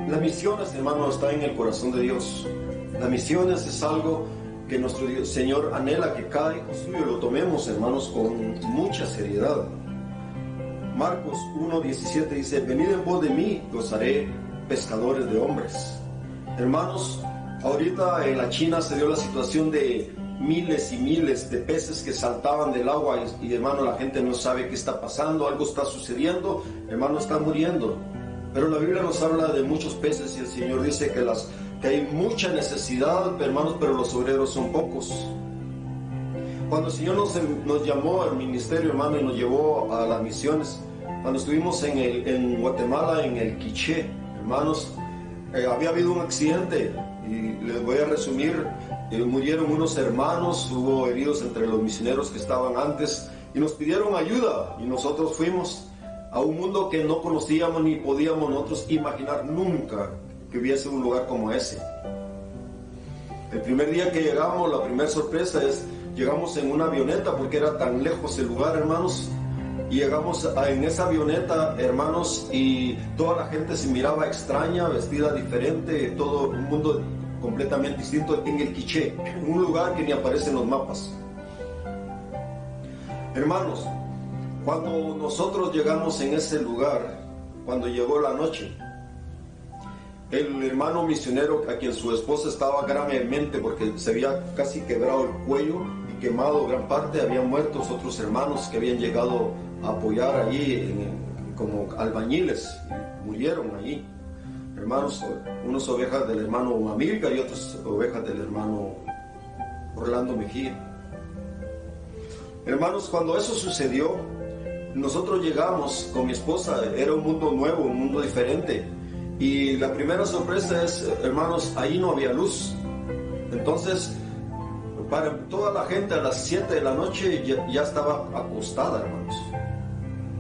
Las misiones, hermano, está en el corazón de Dios. Las misiones es algo que nuestro Señor anhela que cada hijo suyo lo tomemos, hermanos, con mucha seriedad. Marcos 1:17 dice: venid en pos de mí, y os haré pescadores de hombres. Hermanos, ahorita en la China se dio la situación de miles y miles de peces que saltaban del agua y hermano, la gente no sabe qué está pasando, algo está sucediendo, hermano, están muriendo. Pero la Biblia nos habla de muchos peces y el Señor dice que hay mucha necesidad, hermanos, pero los obreros son pocos. Cuando el Señor nos llamó al ministerio, hermano, y nos llevó a las misiones, cuando estuvimos en Guatemala, en el Quiché, hermanos, había habido un accidente y les voy a resumir. Murieron unos hermanos, hubo heridos entre los misioneros que estaban antes y nos pidieron ayuda y nosotros fuimos a un mundo que no conocíamos ni podíamos nosotros imaginar nunca que hubiese un lugar como ese. El primer día que llegamos, la primera sorpresa es, llegamos en una avioneta porque era tan lejos el lugar, hermanos, y llegamos en esa avioneta, hermanos, y toda la gente se miraba extraña, vestida diferente, todo un mundo completamente distinto en el Quiché, un lugar que ni aparece en los mapas. Hermanos, cuando nosotros llegamos en ese lugar, cuando llegó la noche, el hermano misionero, a quien su esposa estaba gravemente porque se había casi quebrado el cuello y quemado gran parte, habían muerto otros hermanos que habían llegado a apoyar allí como albañiles, murieron allí. Hermanos, unas ovejas del hermano Amílcar y otras ovejas del hermano Orlando Mejía. Hermanos, cuando eso sucedió, nosotros llegamos con mi esposa, era un mundo nuevo, un mundo diferente. Y la primera sorpresa es, hermanos, ahí no había luz. Entonces, para toda la gente a las 7 de la noche ya estaba acostada, hermanos.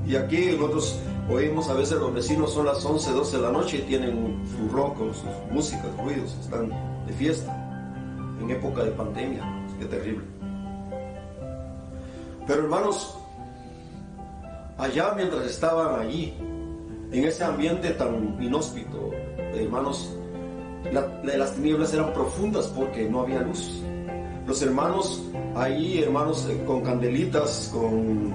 Y aquí nosotros oímos a veces los vecinos, son las 11, 12 de la noche y tienen sus rocos, sus músicas, ruidos, están de fiesta en época de pandemia. Qué terrible. Pero hermanos, allá mientras estaban allí, en ese ambiente tan inhóspito, hermanos, las tinieblas eran profundas porque no había luz. Los hermanos ahí, hermanos, con candelitas, con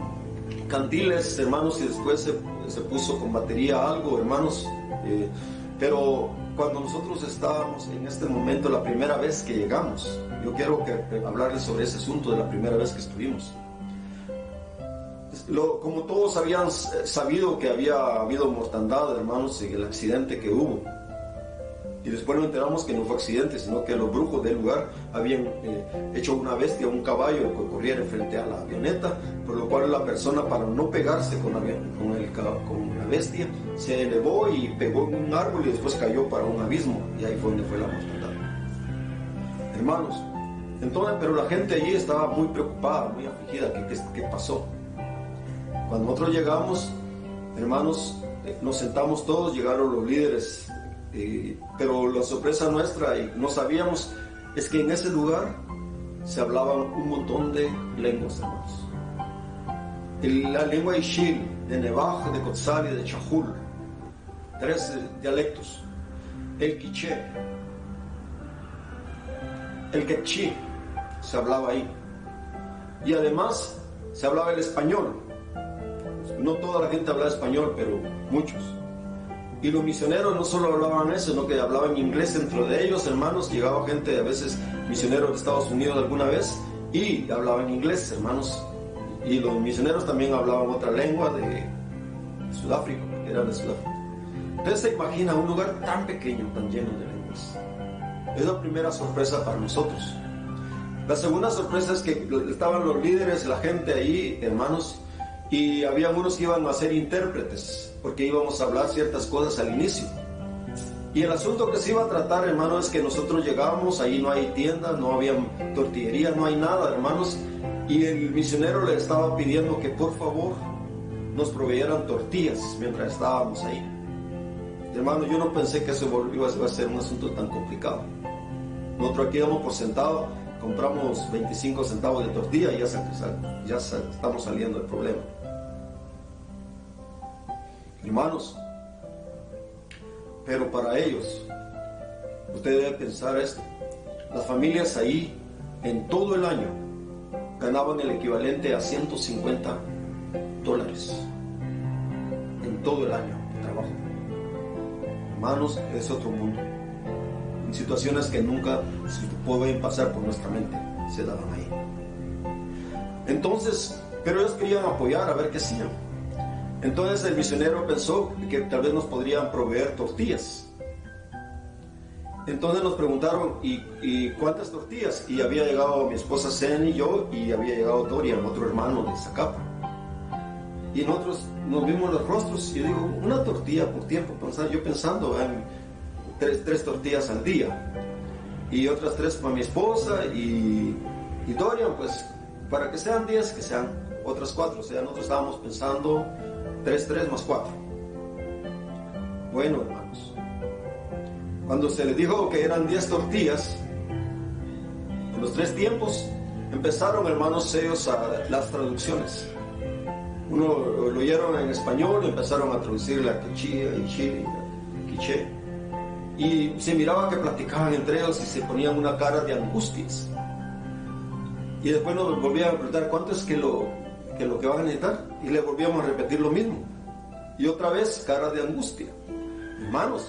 candiles, hermanos, y después se puso con batería algo, hermanos, pero cuando nosotros estábamos en este momento, la primera vez que llegamos, yo quiero hablarles sobre ese asunto de la primera vez que estuvimos. Como todos habían sabido que había habido mortandad, hermanos, en el accidente que hubo, y después nos enteramos que no fue accidente, sino que los brujos del lugar habían hecho una bestia, un caballo que corriera frente a la avioneta, por lo cual la persona, para no pegarse con la bestia, se elevó y pegó en un árbol y después cayó para un abismo, y ahí fue donde fue la mortandad. Hermanos, entonces, pero la gente allí estaba muy preocupada, muy afligida, ¿qué pasó? Cuando nosotros llegamos, hermanos, nos sentamos todos, llegaron los líderes, pero la sorpresa nuestra, y no sabíamos, es que en ese lugar se hablaban un montón de lenguas, hermanos. La lengua Ixil, de Nevaj, de Cotzal y de Chajul, 3 dialectos. El Quiché, el Quechí, se hablaba ahí. Y además se hablaba el español. No toda la gente hablaba español, pero muchos. Y los misioneros no solo hablaban eso, sino que hablaban inglés dentro de ellos, hermanos. Llegaba gente, a veces misioneros de Estados Unidos alguna vez, y hablaban inglés, hermanos. Y los misioneros también hablaban otra lengua de Sudáfrica, porque eran de Sudáfrica. Entonces se imagina un lugar tan pequeño, tan lleno de lenguas. Es la primera sorpresa para nosotros. La segunda sorpresa es que estaban los líderes, la gente ahí, hermanos, y había unos que iban a ser intérpretes, porque íbamos a hablar ciertas cosas al inicio. Y el asunto que se iba a tratar, hermano, es que nosotros llegábamos, ahí no hay tiendas, no había tortillería, no hay nada, hermanos, y el misionero le estaba pidiendo que por favor nos proveyeran tortillas mientras estábamos ahí. Hermano, yo no pensé que eso iba a ser un asunto tan complicado. Nosotros aquí damos por sentado, compramos 25 centavos de tortilla y ya estamos saliendo del problema. Hermanos, Pero para ellos, usted debe pensar esto, las familias ahí en todo el año ganaban el equivalente a $150 en todo el año de trabajo. Hermanos, es otro mundo. En situaciones que nunca pueden pasar por nuestra mente, se daban ahí. Entonces, pero ellos querían apoyar a ver qué hacían. Entonces el misionero pensó que tal vez nos podrían proveer tortillas. Entonces nos preguntaron, ¿y cuántas tortillas? Y había llegado mi esposa Zen y yo, y había llegado Dorian, otro hermano de Zacapa. Y nosotros nos vimos los rostros, y yo digo, una tortilla por tiempo. Yo pensando en tres tortillas al día, y otras 3 para mi esposa, y Dorian, pues, para que sean 10, que sean otras 4. O sea, nosotros estábamos pensando 3 más 4. Bueno, hermanos, cuando se les dijo que eran 10 tortillas, en los 3 tiempos, empezaron, hermanos, ellos a las traducciones. Uno lo oyeron en español, empezaron a traducir la quichía y chile, quiché, y se miraba que platicaban entre ellos y se ponían una cara de angustias. Y después nos volvían a preguntar cuánto es que lo que van a necesitar, y le volvíamos a repetir lo mismo. Y otra vez, cara de angustia. Hermanos,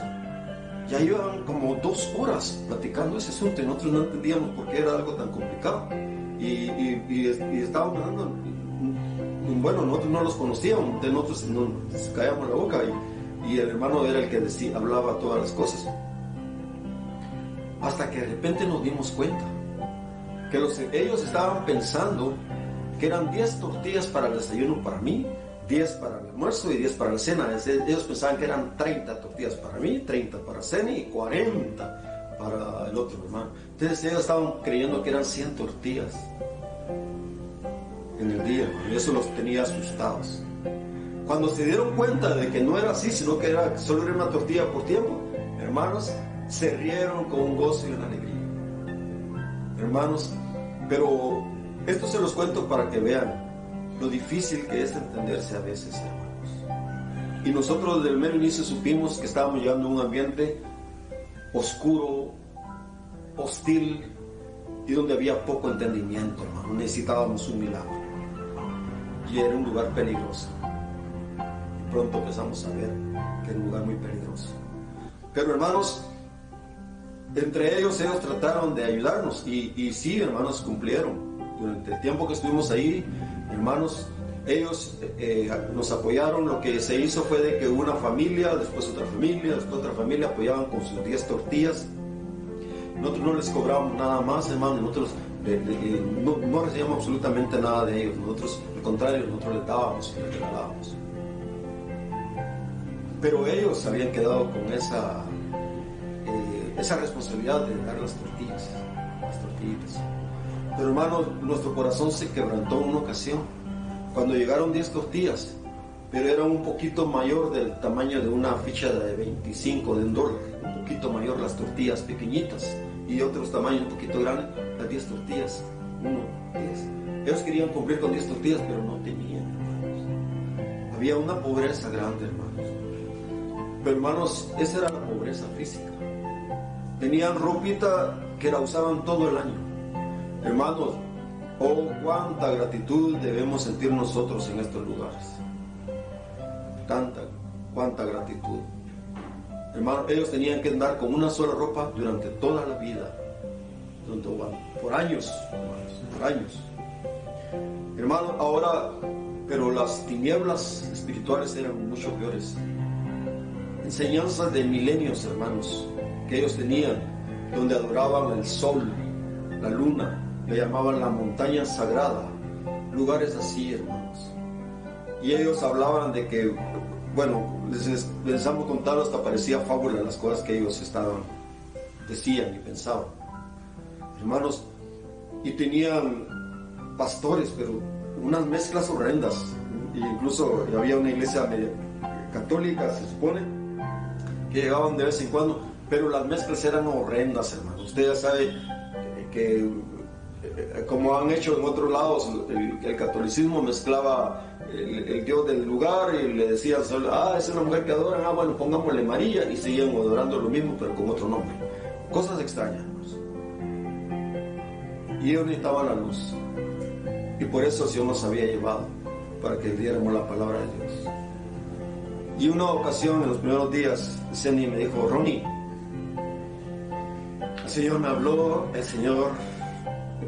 ya iban como 2 horas platicando ese asunto y nosotros no entendíamos por qué era algo tan complicado. Y estábamos hablando, bueno, nosotros no los conocíamos, de nosotros nos callamos la boca, y el hermano era el que hablaba todas las cosas. Hasta que de repente nos dimos cuenta que ellos estaban pensando que eran 10 tortillas para el desayuno para mí, 10 para el almuerzo y 10 para la cena. Ellos pensaban que eran 30 tortillas para mí, 30 para Ceni y 40 para el otro hermano. Entonces ellos estaban creyendo que eran 100 tortillas en el día, hermano, y eso los tenía asustados. Cuando se dieron cuenta de que no era así, sino que solo era una tortilla por tiempo, hermanos, se rieron con un gozo y una alegría. Hermanos, pero esto se los cuento para que vean lo difícil que es entenderse a veces, hermanos. Y nosotros desde el mero inicio supimos que estábamos llegando a un ambiente oscuro, hostil, y donde había poco entendimiento, hermano. Necesitábamos un milagro. Y era un lugar peligroso. Y pronto empezamos a ver que era un lugar muy peligroso. Pero, hermanos, entre ellos trataron de ayudarnos, y sí, hermanos, cumplieron. Durante el tiempo que estuvimos ahí, hermanos, ellos nos apoyaron. Lo que se hizo fue de que una familia, después otra familia, después otra familia apoyaban con sus 10 tortillas. Nosotros no les cobrábamos nada más, hermanos. Nosotros no recibíamos absolutamente nada de ellos. Nosotros, al contrario, nosotros les dábamos y les regalábamos. Pero ellos habían quedado con esa responsabilidad de dar las tortillitas. Pero, hermanos, nuestro corazón se quebrantó en una ocasión cuando llegaron 10 tortillas, pero eran un poquito mayor del tamaño de una ficha de 25 de $1, un poquito mayor las tortillas pequeñitas, y otros tamaños un poquito grandes, las 10 tortillas, 10. Ellos querían cumplir con 10 tortillas, pero no tenían, hermanos. Había una pobreza grande, hermanos. Pero, hermanos, esa era la pobreza física. Tenían ropita que la usaban todo el año. Hermanos, oh, cuánta gratitud debemos sentir nosotros en estos lugares. Cuánta gratitud. Hermanos, ellos tenían que andar con una sola ropa durante toda la vida. Por años, hermanos, por años. Hermanos, ahora, pero las tinieblas espirituales eran mucho peores. Enseñanzas de milenios, hermanos, que ellos tenían, donde adoraban el sol, la luna, le llamaban la montaña sagrada, lugares así, hermanos. Y ellos hablaban de que, bueno, les pensamos contar, hasta parecía fábula las cosas que ellos decían y pensaban, hermanos. Y tenían pastores, pero unas mezclas horrendas. E incluso había una iglesia católica, se supone, que llegaban de vez en cuando, pero las mezclas eran horrendas, hermanos. Usted ya sabe que como han hecho en otros lados, el catolicismo mezclaba el dios del lugar y le decían, es una mujer que adoran, bueno, pongámosle María, y seguían adorando lo mismo pero con otro nombre. Cosas extrañas, hermanos. Y ellos necesitaban la luz, y por eso el Señor nos había llevado, para que diéramos la palabra de Dios. Y una ocasión, en los primeros días, Ceni me dijo, Ronnie, el Señor me habló,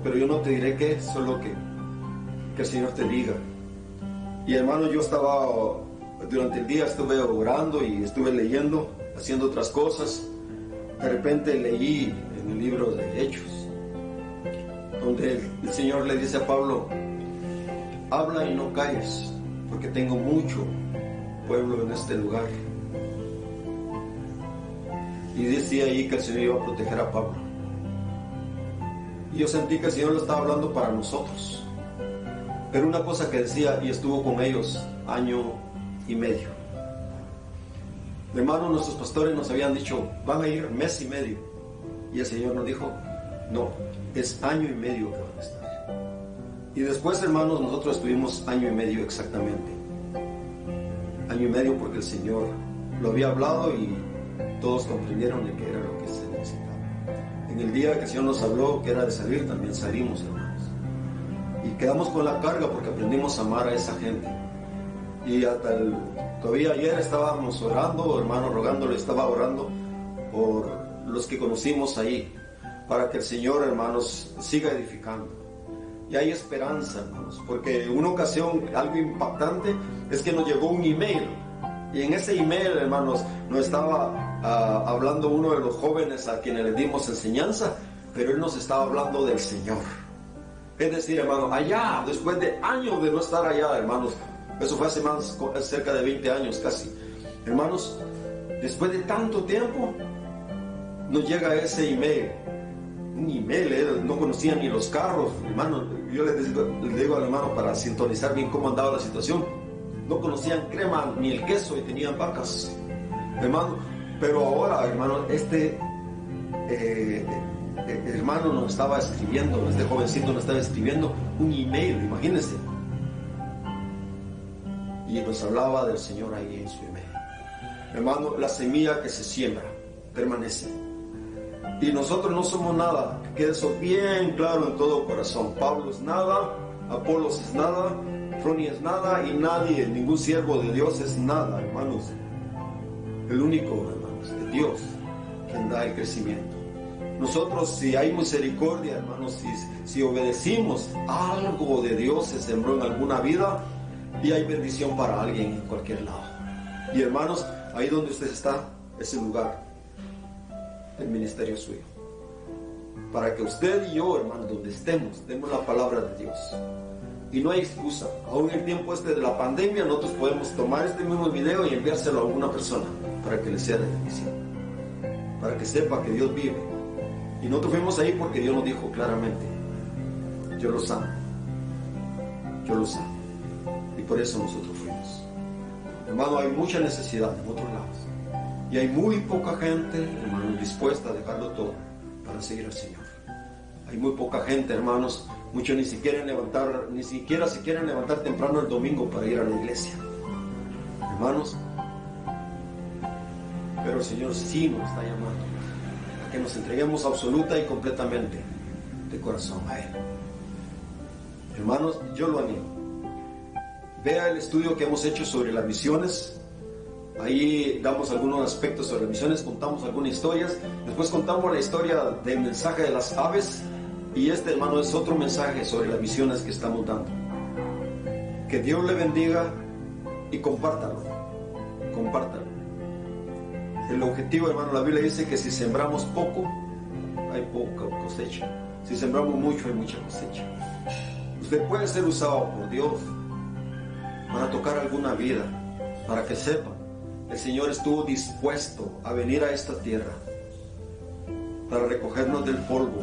pero yo no te diré qué, solo que el Señor te diga. Y hermano, yo estaba, durante el día estuve orando y estuve leyendo, haciendo otras cosas. De repente leí en el libro de Hechos, donde el Señor le dice a Pablo, habla y no calles, porque tengo mucho pueblo en este lugar. Y decía ahí que el Señor iba a proteger a Pablo. Y yo sentí que el Señor lo estaba hablando para nosotros. Pero una cosa que decía, y estuvo con ellos 1 año y medio. Hermano, nuestros pastores nos habían dicho, van a ir 1 mes y medio. Y el Señor nos dijo, no, es 1 año y medio que van a estar. Y después, hermanos, nosotros estuvimos 1 año y medio exactamente. 1 año y medio porque el Señor lo había hablado y todos comprendieron de qué era lo que se necesitaba. En el día que el Señor nos habló que era de salir, también salimos, hermanos. Y quedamos con la carga porque aprendimos a amar a esa gente. Y todavía ayer estábamos orando, hermano, rogándole, estaba orando por los que conocimos ahí, para que el Señor, hermanos, siga edificando. Y hay esperanza, hermanos, porque en una ocasión algo impactante es que nos llegó un email. Y en ese email, hermanos, nos estaba hablando uno de los jóvenes a quienes les dimos enseñanza, pero él nos estaba hablando del Señor. Es decir, hermanos, allá, después de años de no estar allá, hermanos, eso fue hace cerca de 20 años casi. Hermanos, después de tanto tiempo, nos llega ese email. Un email, no conocían ni los carros, hermano. Yo les digo al hermano para sintonizar bien cómo andaba la situación. No conocían crema ni el queso y tenían vacas, hermano. Pero ahora, hermano, hermano nos estaba escribiendo, este jovencito nos estaba escribiendo un email, imagínense. Y nos hablaba del Señor ahí en su email. Hermano, la semilla que se siembra permanece. Y nosotros no somos nada, que quede eso bien claro en todo corazón. Pablo es nada, Apolos es nada, Ronnie es nada, y nadie, ningún siervo de Dios es nada, hermanos. El único, hermanos, es Dios quien da el crecimiento. Nosotros, si hay misericordia, hermanos, si obedecimos, algo de Dios se sembró en alguna vida y hay bendición para alguien en cualquier lado. Y hermanos, ahí donde usted está, es el lugar del ministerio suyo. Para que usted y yo, hermanos, donde estemos, demos la palabra de Dios. Y no hay excusa. Aún en el tiempo de la pandemia, nosotros podemos tomar este mismo video y enviárselo a alguna persona para que le sea de bendición. Para que sepa que Dios vive. Y nosotros fuimos ahí porque Dios nos dijo claramente, yo los amo. Yo los amo. Y por eso nosotros fuimos. Hermano, hay mucha necesidad en otros lados. Y hay muy poca gente, hermanos, dispuesta a dejarlo todo para seguir al Señor. Hay muy poca gente, hermanos. Muchos ni siquiera se quieren levantar temprano el domingo para ir a la iglesia. Hermanos, pero el Señor sí nos está llamando a que nos entreguemos absoluta y completamente de corazón a Él. Hermanos, yo lo animo. Vea el estudio que hemos hecho sobre las misiones. Ahí damos algunos aspectos sobre las misiones, contamos algunas historias. Después contamos la historia del mensaje de las aves. Y hermano, es otro mensaje sobre las misiones que estamos dando. Que Dios le bendiga y compártalo. Compártalo. El objetivo, hermano, la Biblia dice que si sembramos poco, hay poca cosecha. Si sembramos mucho, hay mucha cosecha. Usted puede ser usado por Dios para tocar alguna vida, para que sepan, el Señor estuvo dispuesto a venir a esta tierra para recogernos del polvo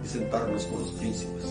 y sentarnos con los príncipes.